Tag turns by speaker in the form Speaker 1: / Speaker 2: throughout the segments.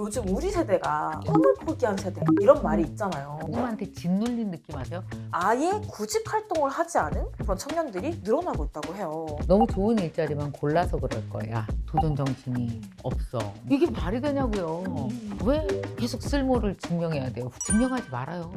Speaker 1: 요즘 우리 세대가 꿈을 포기한 세대 이런 말이 있잖아요.
Speaker 2: 꿈한테 짓눌린 느낌 아세요?
Speaker 1: 아예 구직 활동을 하지 않은 그런 청년들이 늘어나고 있다고 해요.
Speaker 2: 너무 좋은 일자리만 골라서 그럴 거야. 도전 정신이 없어. 이게 말이 되냐고요. 왜 계속 쓸모를 증명해야 돼요? 증명하지 말아요.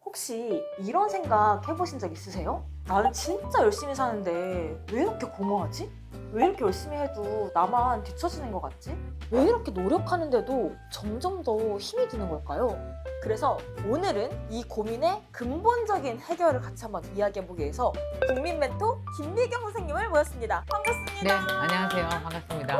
Speaker 1: 혹시 이런 생각 해보신 적 있으세요? 나는 진짜 열심히 사는데 왜 이렇게 공허하지? 왜 이렇게 열심히 해도 나만 뒤처지는 것 같지? 왜 이렇게 노력하는데도 점점 더 힘이 드는 걸까요? 그래서 오늘은 이 고민의 근본적인 해결을 같이 한번 이야기해보기 위해서 국민 멘토 김미경 선생님을 모셨습니다. 반갑습니다.
Speaker 2: 네, 안녕하세요. 반갑습니다.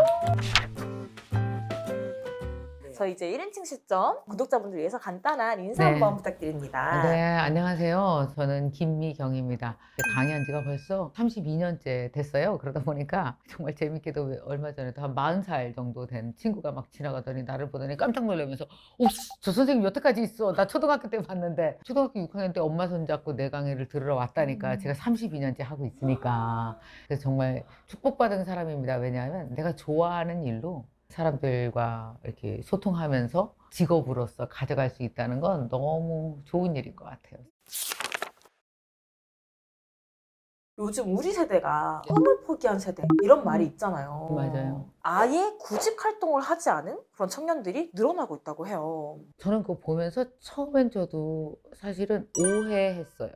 Speaker 1: 저희 이제 1인칭 시점 구독자분들 위해서 간단한 인사
Speaker 2: 네.
Speaker 1: 한번 부탁드립니다.
Speaker 2: 네, 안녕하세요. 저는 김미경입니다. 강의한 지가 벌써 32년째 됐어요. 그러다 보니까 정말 재밌게도 얼마 전에도 한 40살 정도 된 친구가 막 지나가더니 나를 보더니 깜짝 놀라면서 저 선생님 여태까지 있어. 나 초등학교 때 봤는데 초등학교 6학년 때 엄마 손잡고 내 강의를 들으러 왔다니까 제가 32년째 하고 있으니까 그래서 정말 축복받은 사람입니다. 왜냐하면 내가 좋아하는 일로 사람들과 이렇게 소통하면서 직업으로서 가져갈 수 있다는 건 너무 좋은 일인 것 같아요.
Speaker 1: 요즘 우리 세대가 꿈을 포기한 세대 이런 말이 있잖아요.
Speaker 2: 맞아요.
Speaker 1: 아예 구직 활동을 하지 않은 그런 청년들이 늘어나고 있다고 해요.
Speaker 2: 저는 그거 보면서 처음엔 저도 사실은 오해했어요.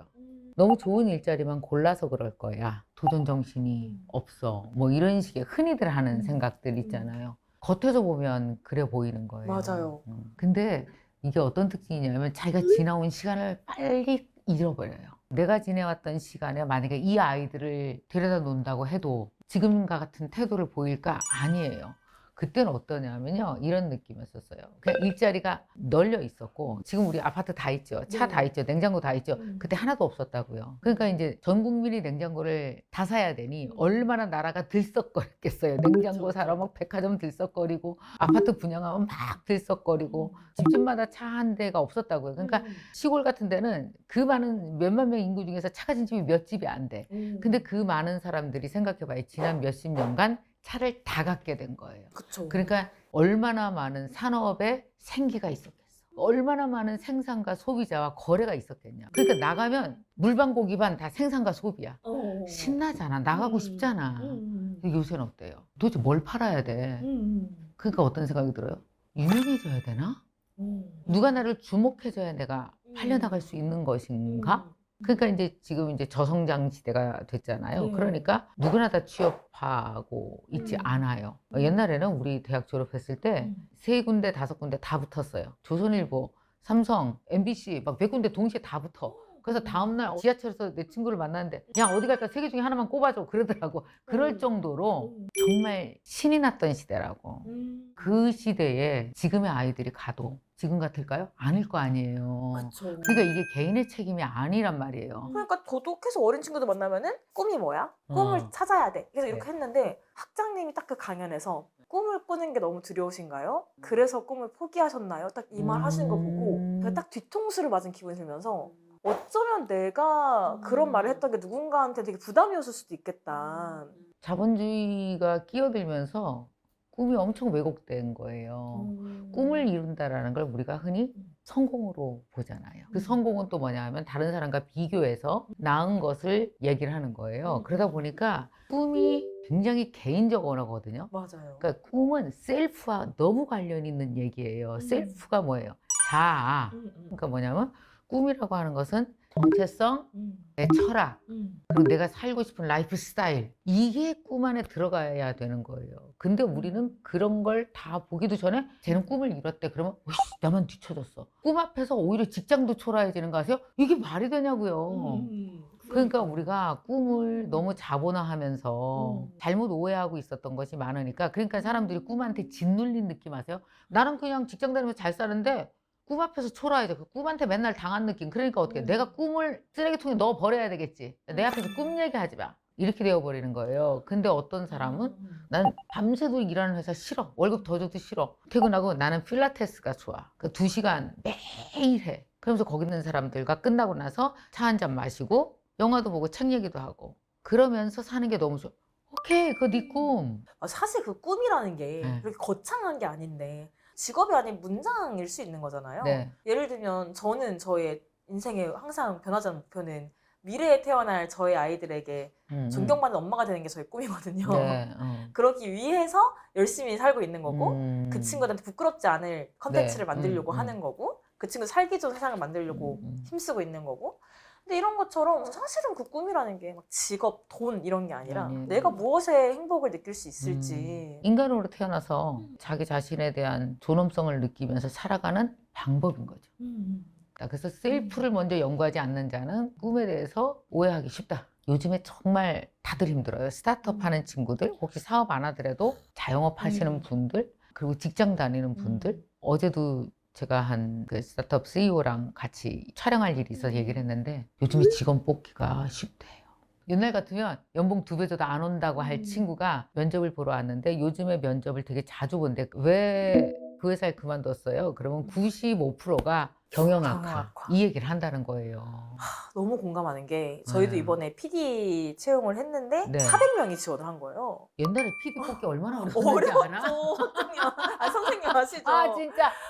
Speaker 2: 너무 좋은 일자리만 골라서 그럴 거야. 도전 정신이 없어. 뭐 이런 식의 흔히들 하는 생각들 있잖아요. 겉에서 보면 그래 보이는 거예요.
Speaker 1: 맞아요.
Speaker 2: 근데 이게 어떤 특징이냐면 자기가 지나온 시간을 빨리 잃어버려요. 내가 지내왔던 시간에 만약에 이 아이들을 데려다 놓는다고 해도 지금과 같은 태도를 보일까? 아니에요. 그때는 어떠냐면요. 이런 느낌이었어요. 그냥 일자리가 널려 있었고, 지금 우리 아파트 다 있죠. 차 다 있죠. 냉장고 다 있죠. 그때 하나도 없었다고요. 그러니까 이제 전 국민이 냉장고를 다 사야 되니 얼마나 나라가 들썩거렸겠어요. 냉장고 사러 막 백화점 들썩거리고, 아파트 분양하면 막 들썩거리고, 집집마다 차 한 대가 없었다고요. 그러니까 시골 같은 데는 그 많은 몇만 명 인구 중에서 차가 진 집이 몇 집이 안 돼. 근데 그 많은 사람들이 생각해봐요. 지난 몇십 년간 차를 다 갖게 된 거예요.
Speaker 1: 그쵸.
Speaker 2: 그러니까 얼마나 많은 산업에 생기가 있었겠어. 얼마나 많은 생산과 소비자와 거래가 있었겠냐. 그러니까 나가면 물반고기반 다 생산과 소비야. 신나잖아. 나가고 싶잖아. 근데 요새는 어때요? 도대체 뭘 팔아야 돼? 그러니까 어떤 생각이 들어요? 유명해져야 되나? 누가 나를 주목해줘야 내가 팔려나갈 수 있는 것인가? 그러니까 이제 지금 이제 저성장 시대가 됐잖아요. 그러니까 누구나 다 취업하고 있지 않아요. 옛날에는 우리 대학 졸업했을 때 세 군데, 다섯 군데 다 붙었어요. 조선일보, 삼성, MBC 막 몇 군데 동시에 다 붙어. 그래서 다음날 지하철에서 내 친구를 만났는데 야 어디 갈까 세 개 중에 하나만 꼽아줘 그러더라고. 그럴 정도로 정말 신이 났던 시대라고. 그 시대에 지금의 아이들이 가도 지금 같을까요? 아닐 거 아니에요.
Speaker 1: 그쵸.
Speaker 2: 그러니까 이게 개인의 책임이 아니란 말이에요.
Speaker 1: 그러니까 저도 계속 어린 친구들 만나면은 꿈이 뭐야? 꿈을 찾아야 돼. 그래서 이렇게 했는데 학장님이 딱 그 강연에서 꿈을 꾸는 게 너무 두려우신가요? 그래서 꿈을 포기하셨나요? 딱 이 말 하시는 거 보고 제가 딱 뒤통수를 맞은 기분이 들면서 어쩌면 내가 그런 말을 했던 게 누군가한테 되게 부담이었을 수도 있겠다.
Speaker 2: 자본주의가 끼어들면서 꿈이 엄청 왜곡된 거예요. 꿈을 이룬다라는 걸 우리가 흔히 성공으로 보잖아요. 그 성공은 또 뭐냐 하면 다른 사람과 비교해서 나은 것을 얘기를 하는 거예요. 그러다 보니까 꿈이 굉장히 개인적 언어거든요.
Speaker 1: 맞아요.
Speaker 2: 그러니까 꿈은 셀프와 너무 관련 있는 얘기예요. 셀프가 뭐예요? 자아. 그러니까 뭐냐면 꿈이라고 하는 것은 정체성, 내 철학, 그리고 내가 살고 싶은 라이프 스타일 이게 꿈 안에 들어가야 되는 거예요. 근데 우리는 그런 걸 다 보기도 전에 쟤는 꿈을 이뤘대. 그러면 어이씨, 나만 뒤쳐졌어. 꿈 앞에서 오히려 직장도 초라해지는 거 아세요? 이게 말이 되냐고요. 그러니까 우리가 꿈을 너무 자본화하면서 잘못 오해하고 있었던 것이 많으니까 그러니까 사람들이 꿈한테 짓눌린 느낌 아세요? 나는 그냥 직장 다니면서 잘 사는데 꿈 앞에서 초라해져. 그 꿈한테 맨날 당한 느낌. 그러니까 어떻게 내가 꿈을 쓰레기통에 넣어 버려야 되겠지. 내 앞에서 꿈 얘기하지 마. 이렇게 되어버리는 거예요. 근데 어떤 사람은 난 밤새도 일하는 회사 싫어. 월급 더 줘도 싫어. 퇴근하고 나는 필라테스가 좋아. 그 2시간 매일 해. 그러면서 거기 있는 사람들과 끝나고 나서 차 한 잔 마시고 영화도 보고 책 얘기도 하고 그러면서 사는 게 너무 좋아. 오케이, 그거 네 꿈.
Speaker 1: 사실 그 꿈이라는 게
Speaker 2: 네.
Speaker 1: 그렇게 거창한 게 아닌데 직업이 아닌 문장일 수 있는 거잖아요.
Speaker 2: 네.
Speaker 1: 예를 들면 저는 저의 인생에 항상 변하지 않는 목표는 미래에 태어날 저의 아이들에게 존경받는 엄마가 되는 게 저의 꿈이거든요.
Speaker 2: 네.
Speaker 1: 그러기 위해서 열심히 살고 있는 거고 그
Speaker 2: 음.
Speaker 1: 친구들한테 부끄럽지 않을 컨텐츠를
Speaker 2: 네.
Speaker 1: 만들려고 하는 거고 그 친구 살기 좋은 세상을 만들려고 힘쓰고 있는 거고 근데 이런 것처럼 사실은 그 꿈이라는 게 막 직업, 돈 이런 게 아니라 내가 무엇에 행복을 느낄 수 있을지
Speaker 2: 인간으로 태어나서 자기 자신에 대한 존엄성을 느끼면서 살아가는 방법인 거죠. 그래서 셀프를 먼저 연구하지 않는 자는 꿈에 대해서 오해하기 쉽다. 요즘에 정말 다들 힘들어요. 스타트업 하는 친구들, 혹시 사업 안 하더라도 자영업 하시는 분들, 그리고 직장 다니는 분들. 어제도 제가 한 그 스타트업 CEO랑 같이 촬영할 일이 있어서 얘기를 했는데 요즘에 직원 뽑기가 쉽대요. 옛날 같으면 연봉 2배 줘도 안 온다고 할 친구가 면접을 보러 왔는데 요즘에 면접을 되게 자주 본대. 왜 그 회사를 그만뒀어요? 그러면 95%가 경영학과
Speaker 1: 경영학과.
Speaker 2: 이 얘기를 한다는 거예요.
Speaker 1: 너무 공감하는 게 저희도
Speaker 2: 네.
Speaker 1: 이번에 PD 채용을 했는데
Speaker 2: 네.
Speaker 1: 400명이 지원을 한 거예요.
Speaker 2: 옛날에 PD 뽑기 얼마나 어려웠는지 알아?
Speaker 1: 어렵죠. 선생님 아시죠?
Speaker 2: 아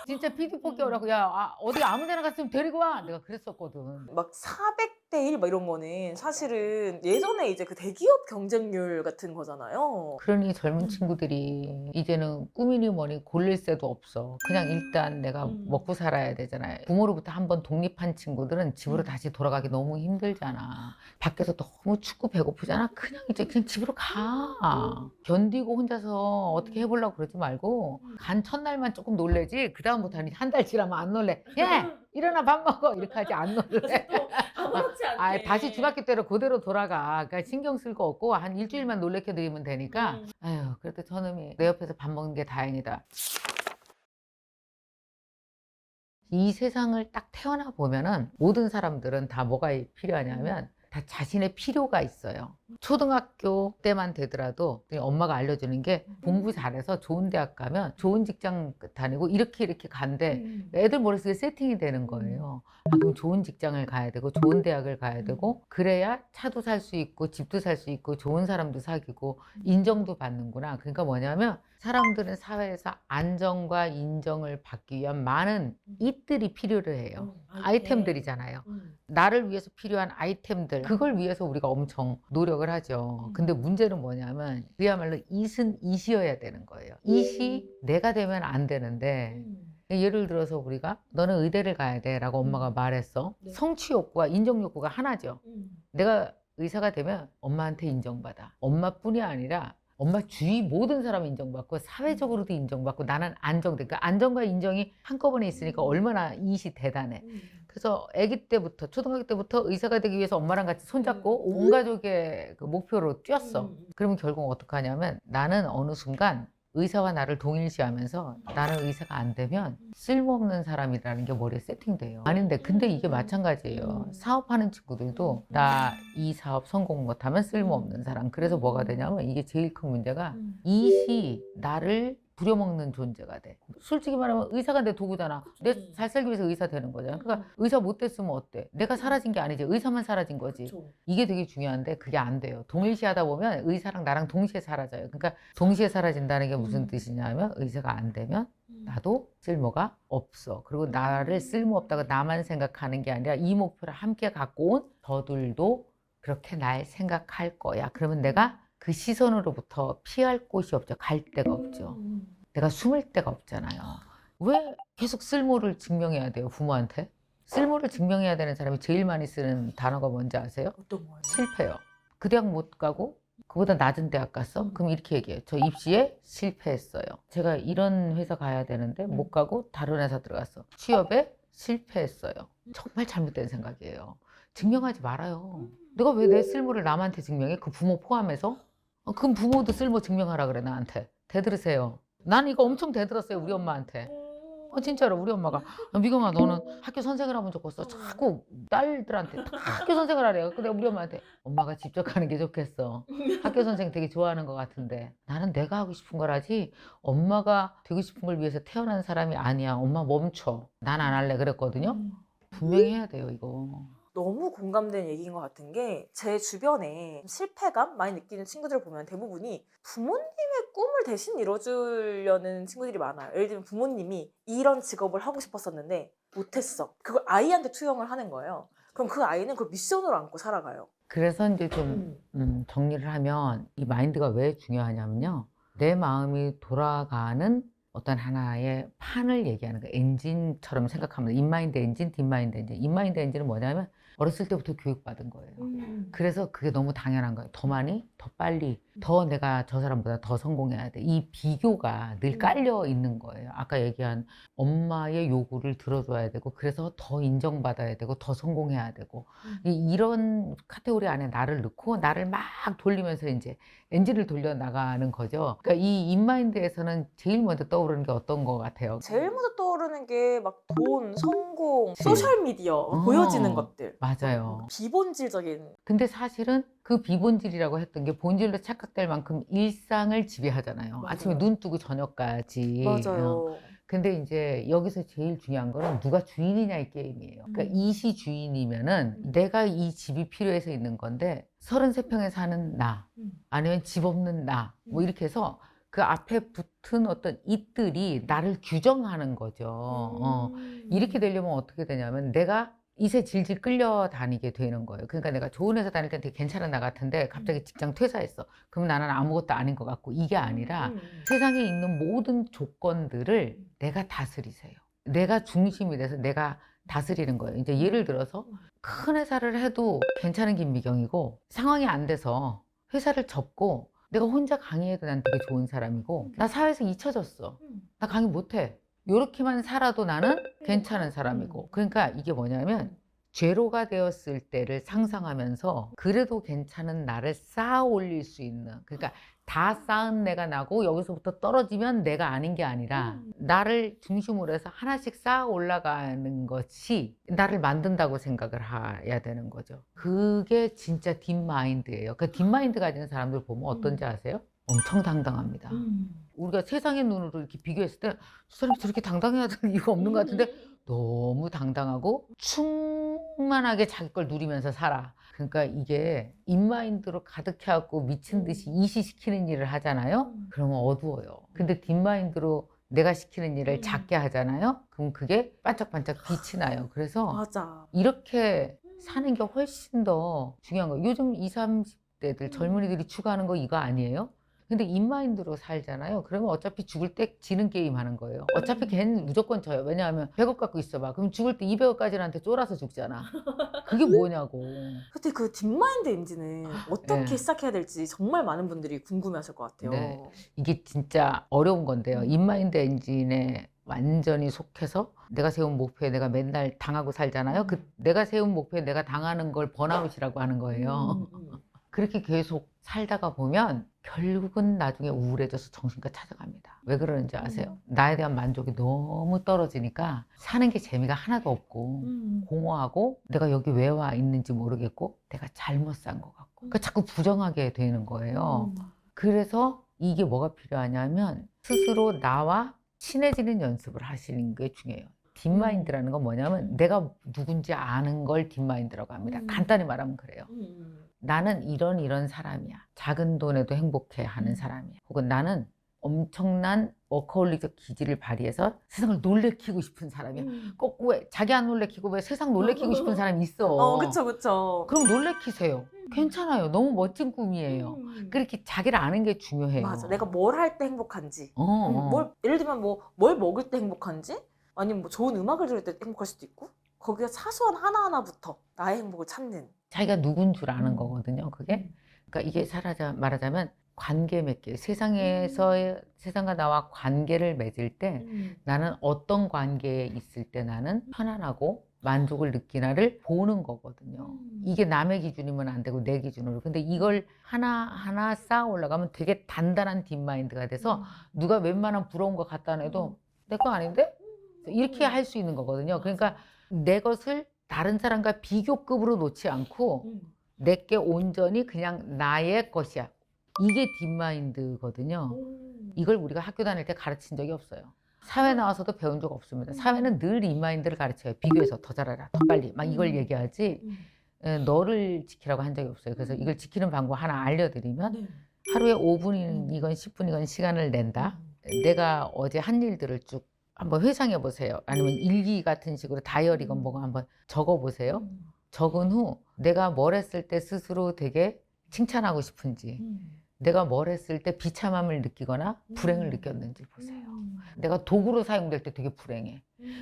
Speaker 2: 진짜 PD 뽑기 어려워. 야 어디 아무데나 갔으면 데리고 와. 내가 그랬었거든.
Speaker 1: 막 400대 1 막 이런 거는 사실은 예전에 이제 그 대기업 경쟁률 같은 거잖아요.
Speaker 2: 그러니 젊은 친구들이 이제는 꿈이니 뭐니 고를 새도 없어. 그냥 일단 내가 먹고 살아야 되잖아요. 부모로부터 한번 독립한 친구들은 집으로 다시 돌아가기 너무 힘들잖아. 밖에서 너무 춥고 배고프잖아. 그냥 집으로 가. 견디고 혼자서 어떻게 해보려고 그러지 말고 간 첫날만 조금 놀래지. 그 다음부터 한 달 지나면 안 놀래. 야 일어나 밥 먹어 이렇게 하지 안 놀래.
Speaker 1: 아무렇지 않게.
Speaker 2: 다시 중학교 때로 그대로 돌아가. 그러니까 신경 쓸 거 없고 한 일주일만 놀래켜 드리면 되니까. 아유, 그래도 저놈이 내 옆에서 밥 먹는 게 다행이다. 이 세상을 딱 태어나 보면은 모든 사람들은 다 뭐가 필요하냐면 다 자신의 필요가 있어요. 초등학교 때만 되더라도 엄마가 알려주는 게 공부 잘해서 좋은 대학 가면 좋은 직장 다니고 이렇게 간대. 애들 머릿속에 세팅이 되는 거예요. 그럼 좋은 직장을 가야 되고 좋은 대학을 가야 되고 그래야 차도 살 수 있고 집도 살 수 있고 좋은 사람도 사귀고 인정도 받는구나. 그러니까 뭐냐면 사람들은 사회에서 안정과 인정을 받기 위한 많은 it들이 필요를 해요. 아이템들이잖아요. 나를 위해서 필요한 아이템들, 그걸 위해서 우리가 엄청 노력을 하죠. 근데 문제는 뭐냐면 그야말로 it은 it이어야 되는 거예요. it이 내가 되면 안 되는데 예를 들어서 우리가 너는 의대를 가야 돼 라고 엄마가 말했어. 성취 욕구와 인정 욕구가 하나죠. 내가 의사가 되면 엄마한테 인정받아. 엄마뿐이 아니라 엄마 주위 모든 사람이 인정받고 사회적으로도 인정받고 나는 안정돼. 그러니까 안정과 인정이 한꺼번에 있으니까 얼마나 이익이 대단해. 그래서 아기 때부터 초등학교 때부터 의사가 되기 위해서 엄마랑 같이 손잡고 온 가족의 그 목표로 뛰었어. 그러면 결국 어떻게 하냐면 나는 어느 순간 의사와 나를 동일시하면서 나는 의사가 안 되면 쓸모없는 사람이라는 게 머리에 세팅돼요. 아닌데 근데 이게 마찬가지예요. 사업하는 친구들도 나 이 사업 성공 못하면 쓸모없는 사람. 그래서 뭐가 되냐면 이게 제일 큰 문제가 이시 나를 부려먹는 존재가 돼. 솔직히 말하면 의사가 내 도구잖아. 내 잘 살기 위해서 의사 되는 거잖아. 그러니까 의사 못 됐으면 어때? 내가 사라진 게 아니지. 의사만 사라진 거지. 이게 되게 중요한데 그게 안 돼요. 동일시하다 보면 의사랑 나랑 동시에 사라져요. 그러니까 동시에 사라진다는 게 무슨 뜻이냐면 의사가 안 되면 나도 쓸모가 없어. 그리고 나를 쓸모없다고 나만 생각하는 게 아니라 이 목표를 함께 갖고 온 저들도 그렇게 날 생각할 거야. 그러면 내가 그 시선으로부터 피할 곳이 없죠. 갈 데가 없죠. 내가 숨을 데가 없잖아요. 왜 계속 쓸모를 증명해야 돼요, 부모한테? 쓸모를 증명해야 되는 사람이 제일 많이 쓰는 단어가 뭔지 아세요?
Speaker 1: 어떤 거예요?
Speaker 2: 실패요. 그 대학 못 가고 그보다 낮은 대학 갔어? 그럼 이렇게 얘기해요. 저 입시에 실패했어요. 제가 이런 회사 가야 되는데 못 가고 다른 회사 들어갔어. 취업에 실패했어요. 정말 잘못된 생각이에요. 증명하지 말아요. 내가 왜 내 쓸모를 남한테 증명해? 그 부모 포함해서? 그럼 부모도 쓸모 증명하라 그래 나한테. 대들으세요. 난 이거 엄청 대들었어요 우리 엄마한테. 진짜로 우리 엄마가 미경아 너는 학교 선생을 하면 좋겠어. 자꾸 딸들한테 다 학교 선생을 하래요. 근데 우리 엄마한테 엄마가 직접 가는 게 좋겠어. 학교 선생 되게 좋아하는 것 같은데 나는 내가 하고 싶은 걸 하지 엄마가 되고 싶은 걸 위해서 태어난 사람이 아니야. 엄마 멈춰. 난 안 할래 그랬거든요. 분명히 해야 돼요 이거.
Speaker 1: 너무 공감되는 얘기인 것 같은 게 제 주변에 실패감 많이 느끼는 친구들을 보면 대부분이 부모님의 꿈을 대신 이뤄주려는 친구들이 많아요. 예를 들면 부모님이 이런 직업을 하고 싶었었는데 못했어. 그걸 아이한테 투영을 하는 거예요. 그럼 그 아이는 그 미션으로 안고 살아가요.
Speaker 2: 그래서 이제 좀 정리를 하면 이 마인드가 왜 중요하냐면요. 내 마음이 돌아가는 어떤 하나의 판을 얘기하는 거 엔진처럼 생각하면 인마인드 엔진, 딥마인드 엔진. 인마인드 엔진은 뭐냐면 어렸을 때부터 교육받은 거예요. 그래서 그게 너무 당연한 거예요. 더 많이, 더 빨리, 더 내가 저 사람보다 더 성공해야 돼. 이 비교가 늘 깔려 있는 거예요. 아까 얘기한 엄마의 요구를 들어줘야 되고, 그래서 더 인정받아야 되고, 더 성공해야 되고, 이런 카테고리 안에 나를 넣고 나를 막 돌리면서 이제 엔진을 돌려 나가는 거죠. 그러니까 이 인마인드에서는 제일 먼저 떠오르는 게 어떤 거 같아요?
Speaker 1: 제일 먼저 떠오르는 게 막 돈, 성공, 소셜미디어 보여지는 것들.
Speaker 2: 맞아요.
Speaker 1: 비본질적인.
Speaker 2: 근데 사실은 그 비본질이라고 했던 게 본질로 착각될 만큼 일상을 지배하잖아요.
Speaker 1: 맞아요.
Speaker 2: 아침에 눈 뜨고 저녁까지.
Speaker 1: 맞아요.
Speaker 2: 근데 이제 여기서 제일 중요한 거는 누가 주인이냐의 게임이에요. 그러니까 이시 주인이면은 내가 이 집이 필요해서 있는 건데 33평에 사는 나 아니면 집 없는 나 뭐 이렇게 해서 그 앞에 붙은 어떤 이들이 나를 규정하는 거죠. 이렇게 되려면 어떻게 되냐면 내가 이세 질질 끌려다니게 되는 거예요. 그러니까 내가 좋은 회사 다닐 때 되게 괜찮은 나 같은데 갑자기 직장 퇴사했어. 그럼 나는 아무것도 아닌 것 같고 이게 아니라 세상에 있는 모든 조건들을 내가 다스리세요. 내가 중심이 돼서 내가 다스리는 거예요. 이제 예를 들어서 큰 회사를 해도 괜찮은 김미경이고 상황이 안 돼서 회사를 접고 내가 혼자 강의해도 난 되게 좋은 사람이고 나 사회에서 잊혀졌어. 나 강의 못해. 요렇게만 살아도 나는 괜찮은 사람이고. 그러니까 이게 뭐냐면 제로가 되었을 때를 상상하면서 그래도 괜찮은 나를 쌓아 올릴 수 있는, 그러니까 다 쌓은 내가 나고 여기서부터 떨어지면 내가 아닌 게 아니라 나를 중심으로 해서 하나씩 쌓아 올라가는 것이 나를 만든다고 생각을 해야 되는 거죠. 그게 진짜 딥마인드예요. 그 딥마인드 가지는 사람들 보면 어떤지 아세요? 엄청 당당합니다. 우리가 세상의 눈으로 이렇게 비교했을 때 저 사람이 저렇게 당당해야 되는 이유가 없는 것 같은데 너무 당당하고 충만하게 자기 걸 누리면서 살아. 그러니까 이게 인마인드로 가득해갖고 미친 듯이 이시시키는 일을 하잖아요. 그러면 어두워요. 근데 딥마인드로 내가 시키는 일을 작게 하잖아요. 그럼 그게 반짝반짝 빛이 나요. 그래서
Speaker 1: 맞아.
Speaker 2: 이렇게 사는 게 훨씬 더 중요한 거예요. 요즘 20, 30대들 젊은이들이 추구하는 거 이거 아니에요? 근데 인마인드로 살잖아요. 그러면 어차피 죽을 때 지는 게임 하는 거예요. 어차피 걔는 무조건 져요. 왜냐하면 100억 갖고 있어봐. 그럼 죽을 때 200억까지한테 쫄아서 죽잖아. 그게 뭐냐고.
Speaker 1: 근데 그 딥마인드 엔진은 어떻게
Speaker 2: 네.
Speaker 1: 시작해야 될지 정말 많은 분들이 궁금해하실 것 같아요.
Speaker 2: 네. 이게 진짜 어려운 건데요. 인마인드 엔진에 완전히 속해서 내가 세운 목표에 내가 맨날 당하고 살잖아요. 그 내가 세운 목표에 내가 당하는 걸 번아웃이라고 하는 거예요. 그렇게 계속 살다가 보면 결국은 나중에 우울해져서 정신과 찾아갑니다. 왜 그러는지 아세요? 나에 대한 만족이 너무 떨어지니까 사는 게 재미가 하나도 없고 공허하고 내가 여기 왜 와 있는지 모르겠고 내가 잘못 산 것 같고 그러니까 자꾸 부정하게 되는 거예요. 그래서 이게 뭐가 필요하냐면 스스로 나와 친해지는 연습을 하시는 게 중요해요. 딥마인드라는 건 뭐냐면 내가 누군지 아는 걸 딥마인드라고 합니다. 간단히 말하면 그래요. 나는 이런 사람이야. 작은 돈에도 행복해하는 사람이야. 혹은 나는 엄청난 워커홀릭적 기질을 발휘해서 세상을 놀래키고 싶은 사람이야. 꼭 왜 자기 안 놀래키고 왜 세상 놀래키고 싶은 사람이 있어.
Speaker 1: 그쵸.
Speaker 2: 그럼 놀래키세요. 괜찮아요. 너무 멋진 꿈이에요. 그렇게 자기를 아는 게 중요해요.
Speaker 1: 맞아. 내가 뭘 할 때 행복한지. 예를 들면 뭘 먹을 때 행복한지, 아니면 뭐 좋은 음악을 들을 때 행복할 수도 있고, 거기에 사소한 하나하나부터 나의 행복을 찾는.
Speaker 2: 자기가 누군 줄 아는 거거든요. 그게. 그러니까 이게 말하자면 관계 맺기. 세상과 나와 관계를 맺을 때 나는 어떤 관계에 있을 때 나는 편안하고 만족을 느끼나를 보는 거거든요. 이게 남의 기준이면 안 되고 내 기준으로. 근데 이걸 하나하나 쌓아 올라가면 되게 단단한 딥마인드가 돼서 누가 웬만한 부러운 거 갖다 내도 내 거 아닌데? 이렇게 할 수 있는 거거든요. 그러니까 내 것을 다른 사람과 비교급으로 놓지 않고 내게 온전히 그냥 나의 것이야. 이게 딥마인드거든요. 이걸 우리가 학교 다닐 때 가르친 적이 없어요. 사회 나와서도 배운 적 없습니다. 사회는 늘 이 마인드를 가르쳐요. 비교해서 더 잘해라, 더 빨리 막 이걸 얘기하지 너를 지키라고 한 적이 없어요. 그래서 이걸 지키는 방법 하나 알려드리면 하루에 5분이건 10분이건 시간을 낸다. 내가 어제 한 일들을 쭉 한번 회상해 보세요. 아니면 일기 같은 식으로 다이어리건 뭐건 한번 적어 보세요. 적은 후 내가 뭘 했을 때 스스로 되게 칭찬하고 싶은지, 내가 뭘 했을 때 비참함을 느끼거나 불행을 느꼈는지 보세요. 내가 도구로 사용될 때 되게 불행해.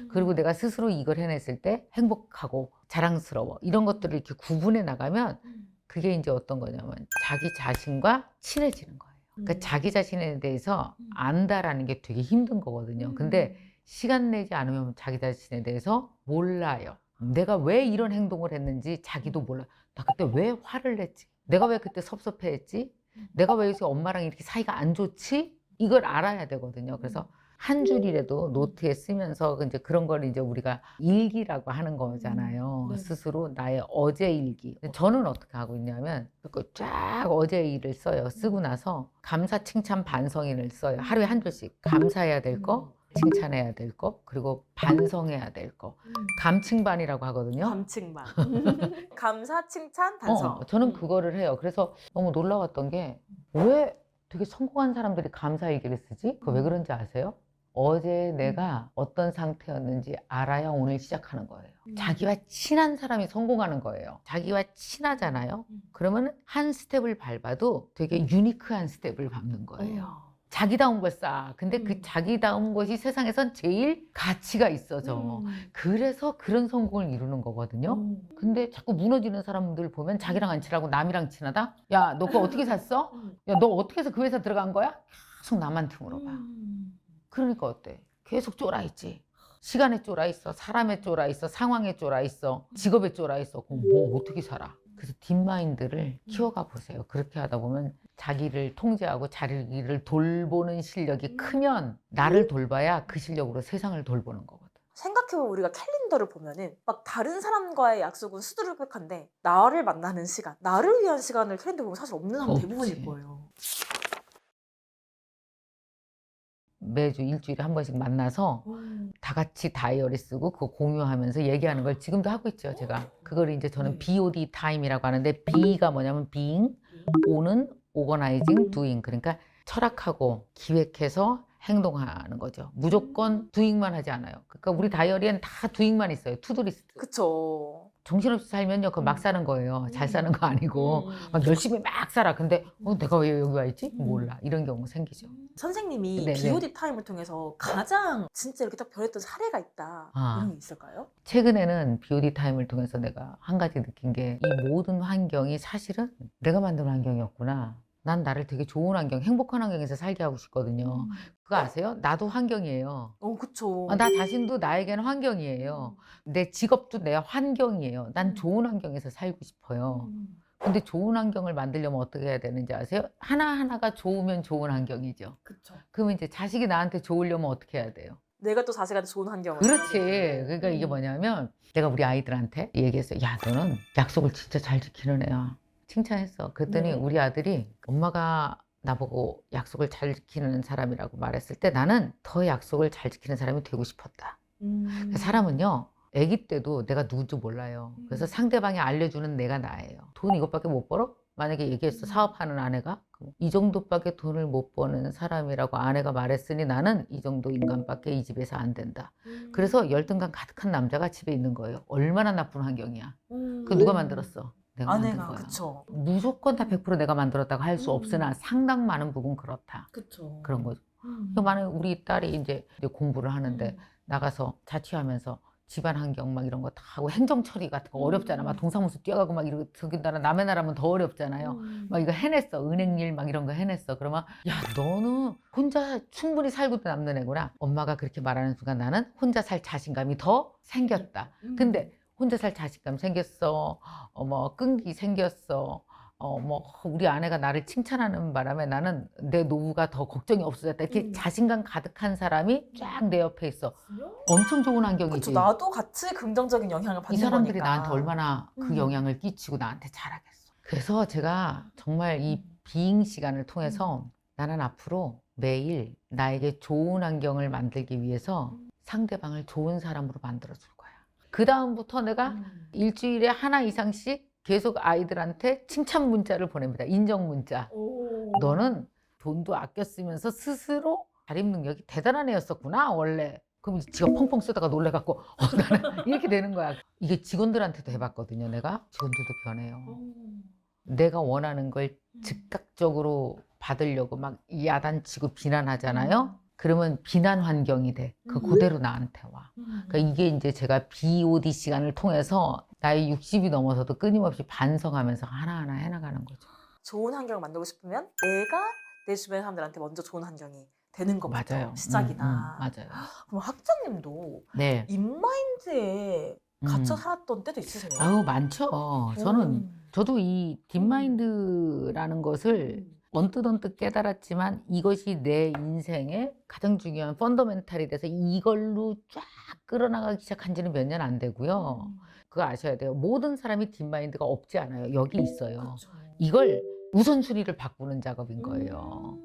Speaker 2: 그리고 내가 스스로 이걸 해냈을 때 행복하고 자랑스러워. 이런 것들을 이렇게 구분해 나가면 그게 이제 어떤 거냐면 자기 자신과 친해지는 거예요. 그러니까 자기 자신에 대해서 안다라는 게 되게 힘든 거거든요. 근데 시간 내지 않으면 자기 자신에 대해서 몰라요. 내가 왜 이런 행동을 했는지 자기도 몰라. 나 그때 왜 화를 냈지? 내가 왜 그때 섭섭해했지? 내가 왜 요새 엄마랑 이렇게 사이가 안 좋지? 이걸 알아야 되거든요. 그래서 한 줄이라도 노트에 쓰면서 이제 그런 걸 이제 우리가 일기라고 하는 거잖아요. 스스로 나의 어제 일기. 저는 어떻게 하고 있냐면 쫙 어제 일을 써요. 쓰고 나서 감사, 칭찬, 반성인을 써요. 하루에 한 줄씩. 감사해야 될 거, 칭찬해야 될 거, 그리고 반성해야 될 거. 감칭반이라고 하거든요.
Speaker 1: 감칭반. 감사, 칭찬, 반성.
Speaker 2: 저는 그거를 해요. 그래서 너무 놀라웠던 게 왜 되게 성공한 사람들이 감사일기를 쓰지? 그거 왜 그런지 아세요? 어제 내가 어떤 상태였는지 알아야 오늘 시작하는 거예요. 자기와 친한 사람이 성공하는 거예요. 자기와 친하잖아요. 그러면 한 스텝을 밟아도 되게 유니크한 스텝을 밟는 거예요. 자기다운 걸 쌓아. 근데 그 자기다운 것이 세상에선 제일 가치가 있어져. 그래서 그런 성공을 이루는 거거든요. 근데 자꾸 무너지는 사람들 보면 자기랑 안 친하고 남이랑 친하다? 야, 너 그거 어떻게 샀어? 야, 너 어떻게 해서 그 회사 들어간 거야? 계속 남한테 물어봐. 그러니까 어때? 계속 쫄아있지. 시간에 쫄아있어. 사람에 쫄아있어. 상황에 쫄아있어. 직업에 쫄아있어. 그럼 뭐 어떻게 살아? 그래서 딥마인드를 키워가 보세요. 그렇게 하다 보면 자기를 통제하고 자기를 돌보는 실력이 크면 나를 돌봐야 그 실력으로 세상을 돌보는 거거든.
Speaker 1: 생각해보면 우리가 캘린더를 보면은 막 다른 사람과의 약속은 수두룩한데 나를 만나는 시간, 나를 위한 시간을 캘린더 보면 사실 없는 사람 대부분일
Speaker 2: 없지.
Speaker 1: 거예요.
Speaker 2: 매주 일주일에 한 번씩 만나서 다 같이 다이어리 쓰고 그거 공유하면서 얘기하는 걸 지금도 하고 있죠, 제가. 그걸 이제 저는 BOD 타임이라고 하는데 B가 뭐냐면 being, O는 organizing, doing. 그러니까 철학하고 기획해서 행동하는 거죠. 무조건 doing만 하지 않아요. 그러니까 우리 다이어리엔 다 doing만 있어요. 투두리스트.
Speaker 1: 그쵸.
Speaker 2: 정신없이 살면요, 그거 막 사는 거예요. 잘 사는 거 아니고 막 열심히 막 살아. 근데 내가 왜 여기 와 있지? 몰라. 이런 경우 생기죠.
Speaker 1: 선생님이
Speaker 2: 네네.
Speaker 1: BOD 타임을 통해서 가장 진짜 이렇게 딱 변했던 사례가 있다. 이런 게 있을까요?
Speaker 2: 최근에는 BOD 타임을 통해서 내가 한 가지 느낀 게 이 모든 환경이 사실은 내가 만든 환경이었구나. 난 나를 되게 좋은 환경, 행복한 환경에서 살게 하고 싶거든요. 그거 아세요? 나도 환경이에요.
Speaker 1: 그쵸.
Speaker 2: 나 자신도 나에게는 환경이에요. 내 직업도 내 환경이에요. 난 좋은 환경에서 살고 싶어요. 근데 좋은 환경을 만들려면 어떻게 해야 되는지 아세요? 하나하나가 좋으면 좋은 환경이죠.
Speaker 1: 그쵸.
Speaker 2: 그러면 이제 자식이 나한테 좋으려면 어떻게 해야 돼요?
Speaker 1: 내가 또 자식한테 좋은 환경을.
Speaker 2: 그렇지. 그러니까 이게 뭐냐면 내가 우리 아이들한테 얘기했어요. 야, 너는 약속을 진짜 잘 지키는 애야. 칭찬했어. 그랬더니
Speaker 1: 네.
Speaker 2: 우리 아들이 엄마가 나보고 약속을 잘 지키는 사람이라고 말했을 때 나는 더 약속을 잘 지키는 사람이 되고 싶었다. 사람은요, 아기 때도 내가 누군지 몰라요. 그래서 상대방이 알려주는 내가 나예요. 돈 이것밖에 못 벌어? 만약에 얘기했어. 사업하는 아내가 이 정도밖에 돈을 못 버는 사람이라고 아내가 말했으니 나는 이 정도 인간밖에 이 집에서 안 된다. 그래서 열등감 가득한 남자가 집에 있는 거예요. 얼마나 나쁜 환경이야. 그 누가 만들었어? 내가 만든
Speaker 1: 아내가.
Speaker 2: 거야.
Speaker 1: 그쵸.
Speaker 2: 무조건 다 100% 내가 만들었다고 할 수 없으나 상당 많은 부분 그렇다.
Speaker 1: 그쵸.
Speaker 2: 그런 거죠. 만약에 우리 딸이 이제 공부를 하는데 나가서 자취하면서 집안 환경 막 이런 거 다 하고 행정 처리 같은 거 어렵잖아. 막 동사무소 뛰어가고 막 이러고 더군다나 남의 나라면 더 어렵잖아요. 막 이거 해냈어. 은행 일 막 이런 거 해냈어. 그러면 야, 너는 혼자 충분히 살고 남는 애구나. 엄마가 그렇게 말하는 순간 나는 혼자 살 자신감이 더 생겼다. 근데 혼자 살 자신감 생겼어. 뭐 끈기 생겼어. 뭐 우리 아내가 나를 칭찬하는 바람에 나는 내 노후가 더 걱정이 없어졌다. 이렇게 자신감 가득한 사람이 쫙 내 옆에 있어. 엄청 좋은 환경이지.
Speaker 1: 그쵸. 나도 같이 긍정적인 영향을 받는
Speaker 2: 이 사람들이
Speaker 1: 거니까.
Speaker 2: 나한테 얼마나 그 영향을 끼치고 나한테 잘하겠어. 그래서 제가 정말 이 비잉 시간을 통해서 나는 앞으로 매일 나에게 좋은 환경을 만들기 위해서 상대방을 좋은 사람으로 만들어줄 거야. 그 다음부터 내가 일주일에 하나 이상씩 계속 아이들한테 칭찬 문자를 보냅니다. 인정 문자. 너는 돈도 아껴 쓰면서 스스로 자립 능력이 대단한 애였었구나 원래. 그럼 지가 펑펑 쓰다가 놀래갖고 나는 이렇게 되는 거야. 이게 직원들한테도 해봤거든요. 내가 직원들도 변해요. 내가 원하는 걸 즉각적으로 받으려고 막 야단치고 비난하잖아요. 그러면 비난 환경이 돼. 그대로 나한테 와. 그러니까 이게 이제 제가 BOD 시간을 통해서 나이 60이 넘어서도 끊임없이 반성하면서 하나하나 해나가는 거죠.
Speaker 1: 좋은 환경을 만들고 싶으면 내가 내 주변 사람들한테 먼저 좋은 환경이 되는 것부터
Speaker 2: 맞아요.
Speaker 1: 시작이다.
Speaker 2: 맞아요.
Speaker 1: 그럼 학장님도
Speaker 2: 네.
Speaker 1: 인마인드에 갇혀 살았던 때도 있으세요?
Speaker 2: 아유, 많죠. 저도 이 딥마인드라는 것을 언뜻 깨달았지만 이것이 내 인생의 가장 중요한 펀더멘탈이 돼서 이걸로 쫙 끌어나가기 시작한 지는 몇 년 안 되고요. 그거 아셔야 돼요. 모든 사람이 딥마인드가 없지 않아요. 여기 있어요.
Speaker 1: 그렇죠.
Speaker 2: 이걸 우선순위를 바꾸는 작업인 거예요.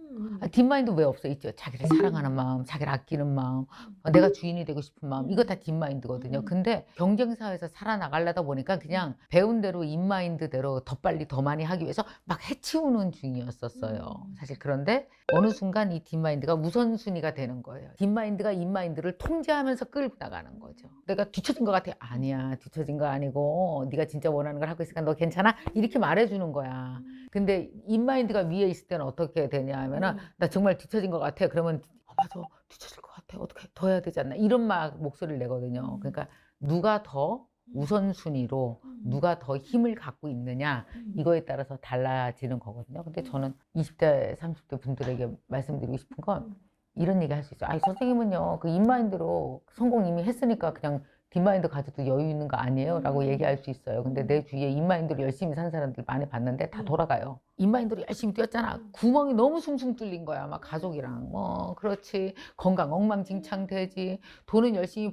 Speaker 2: 딥마인드 왜 없어? 있죠. 자기를 사랑하는 마음, 자기를 아끼는 마음, 내가 주인이 되고 싶은 마음, 이거 다 딥마인드거든요. 근데 경쟁사회에서 살아나가려다 보니까 그냥 배운 대로 인마인드대로 더 빨리 더 많이 하기 위해서 막 해치우는 중이었었어요. 사실 그런데 어느 순간 이 딥마인드가 우선순위가 되는 거예요. 딥마인드가 인마인드를 통제하면서 끌고 나가는 거죠. 내가 뒤처진 것 같아. 아니야, 뒤처진 거 아니고 네가 진짜 원하는 걸 하고 있으니까 너 괜찮아? 이렇게 말해주는 거야. 근데 인마인드가 위에 있을 때는 어떻게 되냐 하면은 나 정말 뒤처진 것 같아. 그러면 맞아, 뒤처질 것 같아. 어떻게 더 해야 되지 않나? 이런 막 목소리를 내거든요. 그러니까 누가 더 우선순위로 누가 더 힘을 갖고 있느냐 이거에 따라서 달라지는 거거든요. 근데 저는 20대, 30대 분들에게 말씀드리고 싶은 건 이런 얘기 할 수 있어요. 아니 선생님은요 그 인마인드로 성공 이미 했으니까 그냥 딥마인드 가져도 여유 있는 거 아니에요? 라고 얘기할 수 있어요. 근데 내 주위에 인마인드로 열심히 산 사람들 많이 봤는데 다 돌아가요. 인마인드로 열심히 뛰었잖아. 구멍이 너무 숭숭 뚫린 거야. 막 가족이랑 뭐 그렇지. 건강 엉망진창 되지. 돈은 열심히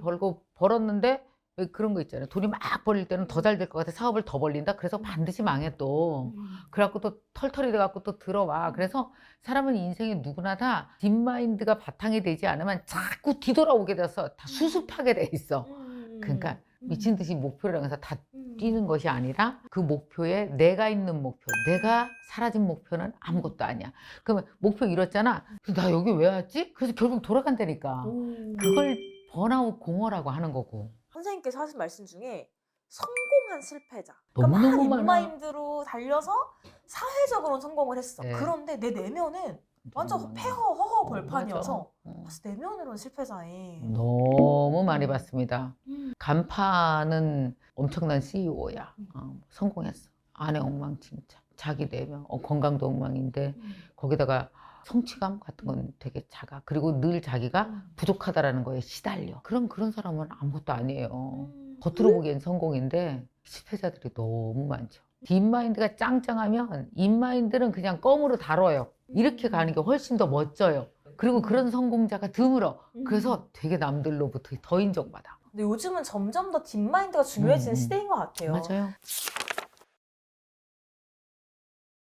Speaker 2: 벌었는데 왜 그런 거 있잖아요. 돈이 막 벌릴 때는 더 잘 될 것 같아. 사업을 더 벌린다. 그래서 반드시 망해 또. 그래갖고 또 털털이 돼갖고 또 들어와. 그래서 사람은 인생에 누구나 다 딥마인드가 바탕이 되지 않으면 자꾸 뒤돌아오게 돼서 다 수습하게 돼 있어. 그러니까 미친 듯이 목표를 향해서 다 뛰는 것이 아니라 그 목표에 내가 있는 목표, 내가 사라진 목표는 아무것도 아니야. 그러면 목표 이뤘잖아. 나 여기 왜 왔지? 그래서 결국 돌아간다니까. 그걸 번아웃 공허라고 하는 거고.
Speaker 1: 선생님께서 하신 말씀 중에 성공한 실패자.
Speaker 2: 너무너무
Speaker 1: 그러니까 막
Speaker 2: 많아.
Speaker 1: 인마인드로 달려서 사회적으로는 성공을 했어.
Speaker 2: 네.
Speaker 1: 그런데 내 내면은 완전
Speaker 2: 너무
Speaker 1: 폐허, 허허
Speaker 2: 많아.
Speaker 1: 벌판이어서
Speaker 2: 맞아.
Speaker 1: 사실 내면으로는 실패자에.
Speaker 2: 너무 많이 봤습니다. 간판은 엄청난 CEO야. 성공했어. 아내 엉망진창. 자기 내면 건강도 엉망인데 거기다가 성취감 같은 건 되게 작아. 그리고 늘 자기가 부족하다라는 거에 시달려. 그런 사람은 아무것도 아니에요. 겉으로 보기엔 성공인데 실패자들이 너무 많죠. 딥마인드가 짱짱하면 인마인드는 그냥 껌으로 다뤄요. 이렇게 가는 게 훨씬 더 멋져요. 그리고 그런 성공자가 드물어. 그래서 되게 남들로부터 더 인정받아.
Speaker 1: 근데 요즘은 점점 더 딥마인드가 중요해지는 시대인 것 같아요.
Speaker 2: 맞아요.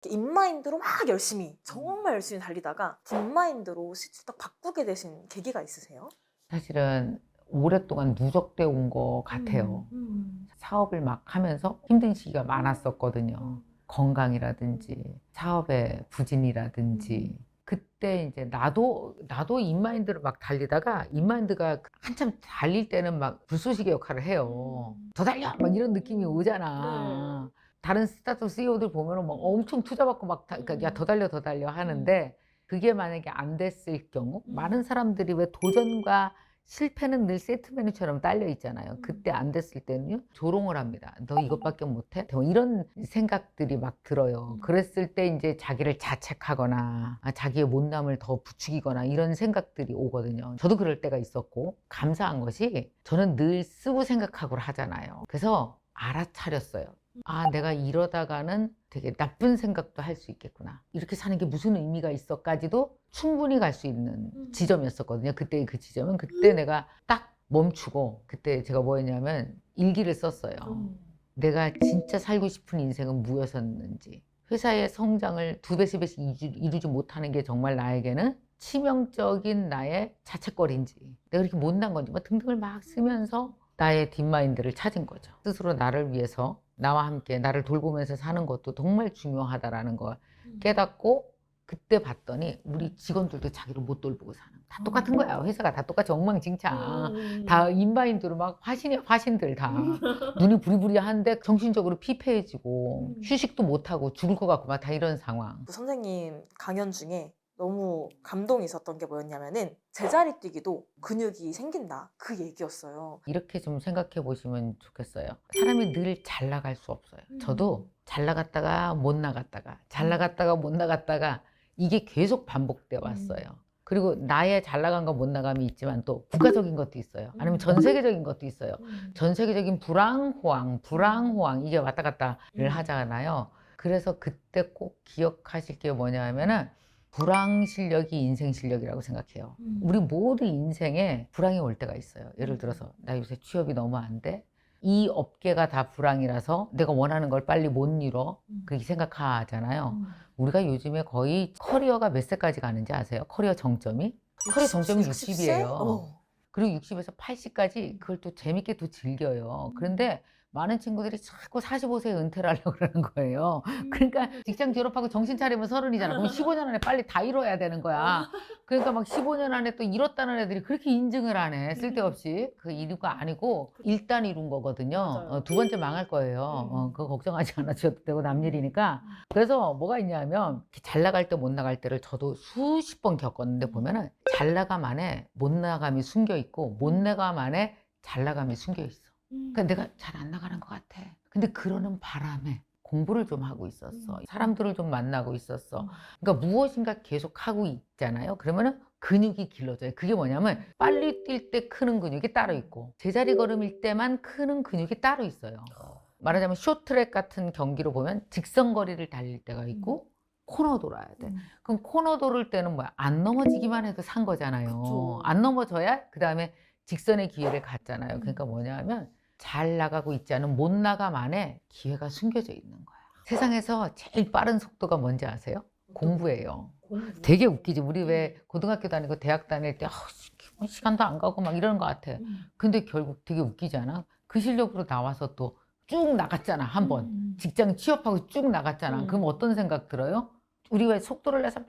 Speaker 1: 인마인드로 막 열심히, 정말 열심히 달리다가 딥마인드로 실제 딱 바꾸게 되신 계기가 있으세요?
Speaker 2: 사실은 오랫동안 누적돼 온 것 같아요. 사업을 막 하면서 힘든 시기가 많았었거든요. 건강이라든지 사업의 부진이라든지 그때 이제 나도 인마인드를 막 달리다가 인마인드가 한참 달릴 때는 막 불쏘시개 역할을 해요. 더 달려! 막 이런 느낌이 오잖아. 다른 스타트업 CEO들 보면은 막 엄청 투자받고 막 그러니까 야 더 달려 하는데 그게 만약에 안 됐을 경우 많은 사람들이 왜 도전과 실패는 늘 세트 메뉴처럼 딸려 있잖아요. 그때 안 됐을 때는요 조롱을 합니다. 너 이것밖에 못해? 뭐 이런 생각들이 막 들어요. 그랬을 때 이제 자기를 자책하거나 자기의 못남을 더 부추기거나 이런 생각들이 오거든요. 저도 그럴 때가 있었고 감사한 것이 저는 늘 쓰고 생각하고 하잖아요. 그래서 알아차렸어요. 아, 내가 이러다가는 되게 나쁜 생각도 할 수 있겠구나. 이렇게 사는 게 무슨 의미가 있어까지도 충분히 갈 수 있는 지점이었었거든요. 그때 그 지점은 그때 내가 딱 멈추고 그때 제가 뭐 했냐면 일기를 썼어요. 내가 진짜 살고 싶은 인생은 무엇이었는지. 회사의 성장을 2배, 3배씩 이루지 못하는 게 정말 나에게는 치명적인 나의 자책거리인지 내가 이렇게 못난 건지 막 등등을 막 쓰면서 나의 딥마인드를 찾은 거죠. 스스로 나를 위해서 나와 함께 나를 돌보면서 사는 것도 정말 중요하다라는 걸 깨닫고 그때 봤더니 우리 직원들도 자기를 못 돌보고 사는 다 똑같은 거야. 회사가 다 똑같이 엉망진창. 다 인바인드로 막 화신들 다 눈이 부리부리한데 정신적으로 피폐해지고 휴식도 못하고 죽을 것 같고 막 다 이런 상황.
Speaker 1: 선생님 강연 중에 너무 감동이 있었던 게 뭐였냐면은 제자리 뛰기도 근육이 생긴다 그 얘기였어요.
Speaker 2: 이렇게 좀 생각해 보시면 좋겠어요. 사람이 늘 잘 나갈 수 없어요. 저도 잘 나갔다가 못 나갔다가 잘 나갔다가 못 나갔다가 이게 계속 반복돼 왔어요. 그리고 나의 잘 나간 거 못 나감이 있지만 또 국가적인 것도 있어요. 아니면 전 세계적인 것도 있어요. 전 세계적인 불황호황 이게 왔다 갔다를 하잖아요. 그래서 그때 꼭 기억하실 게 뭐냐 하면은 불황 실력이 인생 실력이라고 생각해요. 우리 모두 인생에 불황이 올 때가 있어요. 예를 들어서 나 요새 취업이 너무 안 돼. 이 업계가 다 불황이라서 내가 원하는 걸 빨리 못 이뤄. 그렇게 생각하잖아요. 우리가 요즘에 거의 커리어가 몇 세까지 가는지 아세요? 커리어 정점이? 커리어 정점이 60이에요. 그리고 60에서 80까지 그걸 또 재밌게 또 즐겨요. 그런데 많은 친구들이 자꾸 45세에 은퇴를 하려고 그러는 거예요. 그러니까 직장 졸업하고 정신 차리면 30이잖아. 그럼 15년 안에 빨리 다 이뤄야 되는 거야. 그러니까 막 15년 안에 또 이뤘다는 애들이 그렇게 인증을 안 해. 쓸데없이. 그 이유가 아니고 일단 이룬 거거든요. 두 번째 망할 거예요. 그거 걱정하지 않으셔도 되고 남 일이니까. 그래서 뭐가 있냐면 잘 나갈 때 못 나갈 때를 저도 수십 번 겪었는데 보면은 잘 나감 안에 못 나감이 숨겨 있고 못 나감 안에 잘 나감이 숨겨 있어. 그러니까 내가 잘 안 나가는 것 같아. 근데 그러는 바람에 공부를 좀 하고 있었어. 사람들을 좀 만나고 있었어. 그러니까 무엇인가 계속 하고 있잖아요. 그러면은 근육이 길러져요. 그게 뭐냐면 빨리 뛸 때 크는 근육이 따로 있고 제자리 걸음일 때만 크는 근육이 따로 있어요. 말하자면 쇼트트랙 같은 경기로 보면 직선거리를 달릴 때가 있고 코너 돌아야 돼. 그럼 코너 돌을 때는 뭐야? 안 넘어지기만 해도 산 거잖아요.
Speaker 1: 그쵸.
Speaker 2: 안 넘어져야 그 다음에 직선의 기회를 갖잖아요. 그러니까 뭐냐면 잘 나가고 있지 않은 못 나감 안에 기회가 숨겨져 있는 거야. 세상에서 제일 빠른 속도가 뭔지 아세요? 공부예요. 되게 웃기지. 우리 왜 고등학교 다니고 대학 다닐 때 시간도 안 가고 막 이러는 것 같아. 근데 결국 되게 웃기지 않아? 그 실력으로 나와서 또 쭉 나갔잖아. 한 번. 직장 취업하고 쭉 나갔잖아. 그럼 어떤 생각 들어요? 우리 왜 속도를 내서 막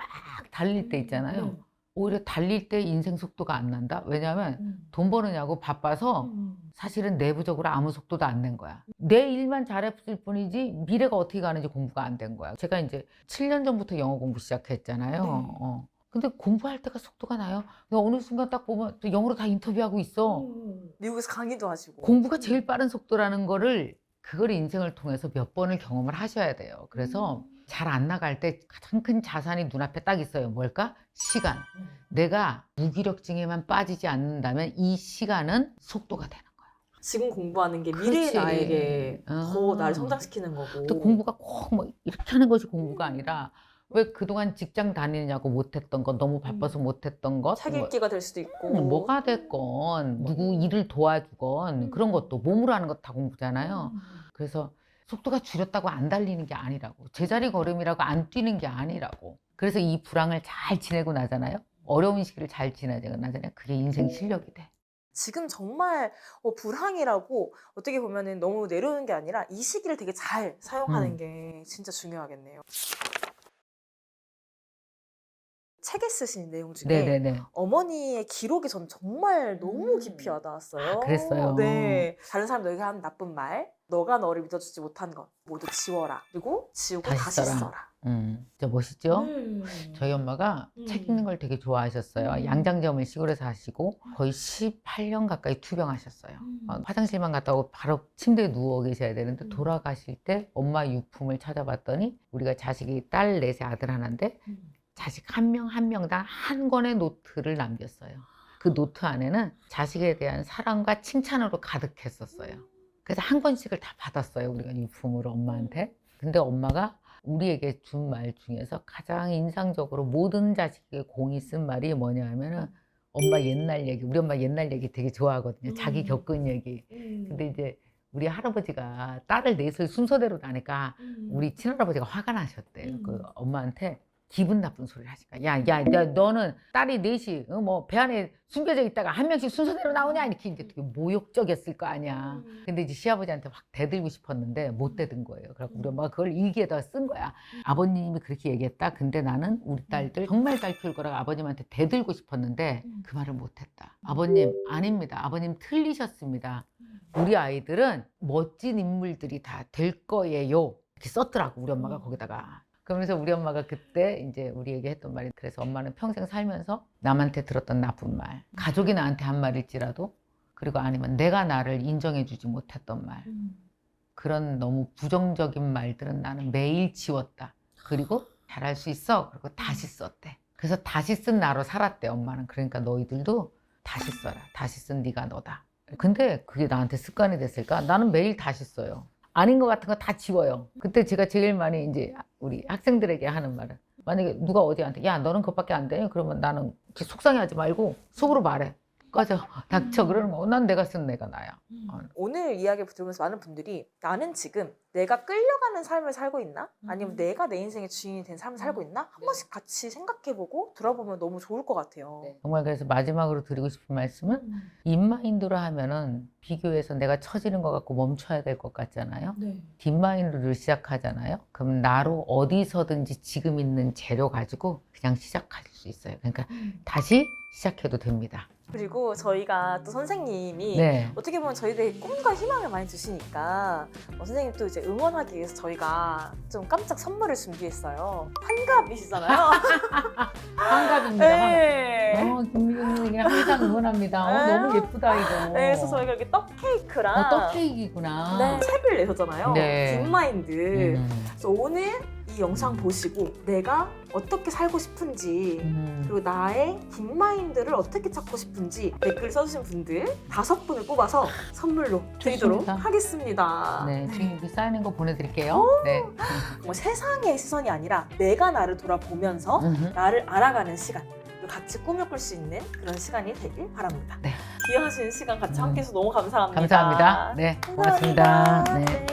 Speaker 2: 달릴 때 있잖아요. 오히려 달릴 때 인생 속도가 안 난다? 왜냐하면 돈 버느냐고 바빠서 사실은 내부적으로 아무 속도도 안 낸 거야. 내 일만 잘했을 뿐이지 미래가 어떻게 가는지 공부가 안 된 거야. 제가 이제 7년 전부터 영어 공부 시작했잖아요. 근데 공부할 때가 속도가 나요. 어느 순간 딱 보면 또 영어로 다 인터뷰하고 있어.
Speaker 1: 미국에서 강의도 하시고
Speaker 2: 공부가 제일 빠른 속도라는 거를 그걸 인생을 통해서 몇 번을 경험을 하셔야 돼요. 그래서 잘 안 나갈 때 가장 큰 자산이 눈앞에 딱 있어요. 뭘까? 시간. 내가 무기력증에만 빠지지 않는다면 이 시간은 속도가 되는 거야.
Speaker 1: 지금 공부하는 게 미래의
Speaker 2: 그렇지.
Speaker 1: 나에게 더 나를 성장시키는 거고
Speaker 2: 또 공부가 꼭 뭐 이렇게 하는 것이 공부가 아니라 왜 그동안 직장 다니느냐고 못했던 것, 너무 바빠서 못했던 것,
Speaker 1: 책 읽기가 될 수도 있고
Speaker 2: 뭐가 됐건 누구 일을 도와주건 그런 것도 몸으로 하는 것 다 공부잖아요. 그래서 속도가 줄였다고 안 달리는 게 아니라고, 제자리 걸음이라고 안 뛰는 게 아니라고. 그래서 이 불황을 잘 지내고 나잖아요. 어려운 시기를 잘 지내고 나잖아요. 그게 인생 실력이 돼.
Speaker 1: 지금 정말 불황이라고 어떻게 보면은 너무 내려오는 게 아니라 이 시기를 되게 잘 사용하는 게 진짜 중요하겠네요. 책에 쓰신 내용 중에
Speaker 2: 네네네.
Speaker 1: 어머니의 기록이 전 정말 너무 깊이 와닿았어요.
Speaker 2: 아, 그랬어요?
Speaker 1: 네. 다른 사람 너에게 한 나쁜 말, 너가 너를 믿어주지 못한 것 모두 지워라. 그리고 지우고 다시 써라.
Speaker 2: 진짜 멋있죠? 저희 엄마가 책 읽는 걸 되게 좋아하셨어요. 양장점을 시골에서 하시고 거의 18년 가까이 투병하셨어요. 화장실만 갔다 오고 바로 침대에 누워 계셔야 되는데 돌아가실 때 엄마 유품을 찾아봤더니 우리가 자식이 딸 넷에 아들 하나인데 자식 한 명 한 명당 한 권의 노트를 남겼어요. 그 노트 안에는 자식에 대한 사랑과 칭찬으로 가득했었어요. 그래서 한 권씩을 다 받았어요. 우리가 유품으로 엄마한테. 근데 엄마가 우리에게 준 말 중에서 가장 인상적으로 모든 자식에게 공이 쓴 말이 뭐냐 하면은 엄마 옛날 얘기, 우리 엄마 옛날 얘기 되게 좋아하거든요. 자기 겪은 얘기. 근데 이제 우리 할아버지가 딸을 넷을 순서대로 나니까 우리 친할아버지가 화가 나셨대요. 그 엄마한테 기분 나쁜 소리를 하시니까 야, 너는 딸이 넷이 뭐 배 안에 숨겨져 있다가 한 명씩 순서대로 나오냐 이렇게 이제 되게 모욕적이었을 거 아니야. 근데 이제 시아버지한테 확 대들고 싶었는데 못 대든 거예요. 그래서 우리 엄마가 그걸 일기에다가 쓴 거야. 아버님이 그렇게 얘기했다. 근데 나는 우리 딸들 정말 잘 키울 거라고 아버님한테 대들고 싶었는데 그 말을 못했다. 아버님 아닙니다. 아버님 틀리셨습니다. 우리 아이들은 멋진 인물들이 다 될 거예요. 이렇게 썼더라고 우리 엄마가 거기다가. 그러면서 우리 엄마가 그때 이제 우리에게 했던 말이 그래서 엄마는 평생 살면서 남한테 들었던 나쁜 말, 가족이 나한테 한 말일지라도 그리고 아니면 내가 나를 인정해주지 못했던 말 그런 너무 부정적인 말들은 나는 매일 지웠다. 그리고 잘할 수 있어. 그리고 다시 썼대. 그래서 다시 쓴 나로 살았대 엄마는. 그러니까 너희들도 다시 써라. 다시 쓴 네가 너다. 근데 그게 나한테 습관이 됐을까? 나는 매일 다시 써요. 아닌 것 같은 거 다 지워요. 그때 제가 제일 많이 이제 우리 학생들에게 하는 말은 만약에 누가 어디한테 야 너는 그것밖에 안 돼? 그러면 나는 이렇게 속상해하지 말고 속으로 말해. 꺼져 닥쳐. 그러는 거. 난 내가 쓴 내가 나야.
Speaker 1: 오늘 이야기 들으면서 많은 분들이 나는 지금 내가 끌려가는 삶을 살고 있나? 아니면 내가 내 인생의 주인이 된 삶을 살고 있나? 한 번씩 같이 생각해보고 들어보면 너무 좋을 것 같아요.
Speaker 2: 정말 그래서 마지막으로 드리고 싶은 말씀은 인마인드로 하면은 비교해서 내가 처지는 것 같고 멈춰야 될 것 같잖아요. 딥마인드를 시작하잖아요. 그럼 나로 어디서든지 지금 있는 재료 가지고 그냥 시작할 수 있어요. 그러니까 다시 시작해도 됩니다.
Speaker 1: 그리고 저희가 또 선생님이
Speaker 2: 네.
Speaker 1: 어떻게 보면 저희들에게 꿈과 희망을 많이 주시니까 선생님 또 이제 응원하기 위해서 저희가 좀 깜짝 선물을 준비했어요. 환갑이시잖아요.
Speaker 2: 환갑입니다.
Speaker 1: 네.
Speaker 2: 김미경 선생님 항상 응원합니다. 너무 예쁘다 이거.
Speaker 1: 네, 그래서 저희가 이렇게 떡 케이크랑
Speaker 2: 떡 케이크구나.
Speaker 1: 네, 책을 내셨잖아요.
Speaker 2: 네.
Speaker 1: 딥마인드. 그래서 오늘 이 영상 보시고 내가 어떻게 살고 싶은지 그리고 나의 딥마인드를 어떻게 찾고 싶은지 댓글 써주신 분들 5분을 뽑아서 선물로 드리도록
Speaker 2: 좋습니다.
Speaker 1: 하겠습니다.
Speaker 2: 네, 지금 이렇게 쌓이는 거 보내드릴게요. 네.
Speaker 1: 뭐 세상의 시선이 아니라 내가 나를 돌아보면서 나를 알아가는 시간 그리고 같이 꾸며볼 수 있는 그런 시간이 되길 바랍니다.
Speaker 2: 네.
Speaker 1: 귀하신 시간 같이 함께해서 너무 감사합니다.
Speaker 2: 감사합니다. 네, 고맙습니다.
Speaker 1: 감사합니다.
Speaker 2: 네.